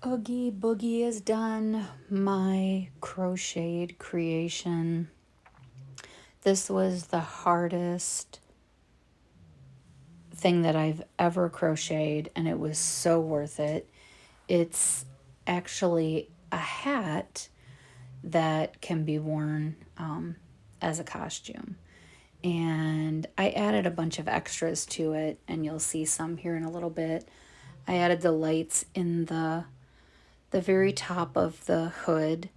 Oogie Boogie is done, my crocheted creation. This was the hardest thing that I've ever crocheted, and it was so worth it. It's actually a hat that can be worn as a costume. And I added a bunch of extras to it, and you'll see some here in a little bit. I added the lights in the very top of the hood,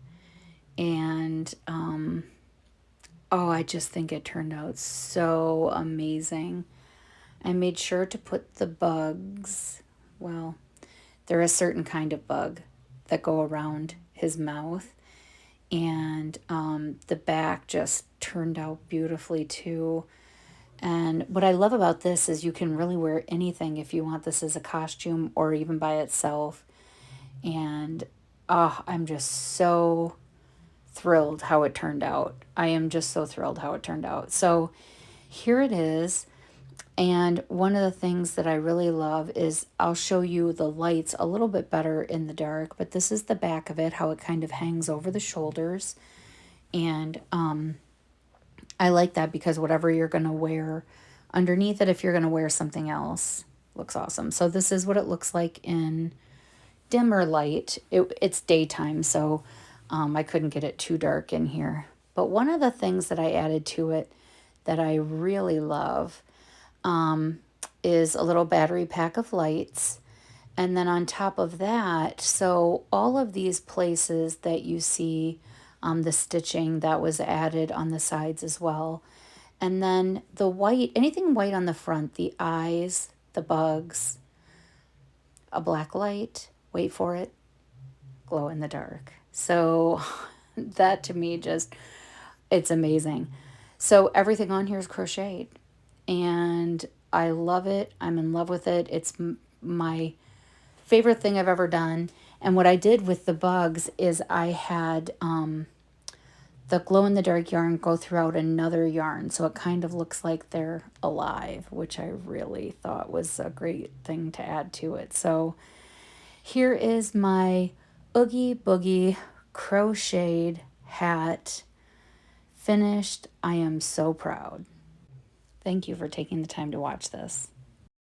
and oh, I just think it turned out so amazing. I made sure to put the bugs, well, they're a certain kind of bug that go around his mouth, and the back just turned out beautifully too. And what I love about this is you can really wear anything if you want this as a costume or even by itself. And oh, I'm just so thrilled how it turned out. I am just so thrilled how it turned out. So here it is. And one of the things that I really love is I'll show you the lights a little bit better in the dark, but this is the back of it, how it kind of hangs over the shoulders. And I like that because whatever you're going to wear underneath it, if you're going to wear something else, looks awesome. So this is what it looks like in dimmer light. It's daytime, so I couldn't get it too dark in here. But one of the things that I added to it that I really love is a little battery pack of lights. And then on top of that, so all of these places that you see the stitching that was added on the sides as well. And then the white, anything white on the front, the eyes, the bugs, a black light, wait for it, glow in the dark. So that to me just, it's amazing. So everything on here is crocheted, and I love it. I'm in love with it. It's my favorite thing I've ever done. And what I did with the bugs is I had the glow-in-the-dark yarn go throughout another yarn, so it kind of looks like they're alive, which I really thought was a great thing to add to it. So here is my Oogie Boogie crocheted hat finished. I am so proud. Thank you for taking the time to watch this.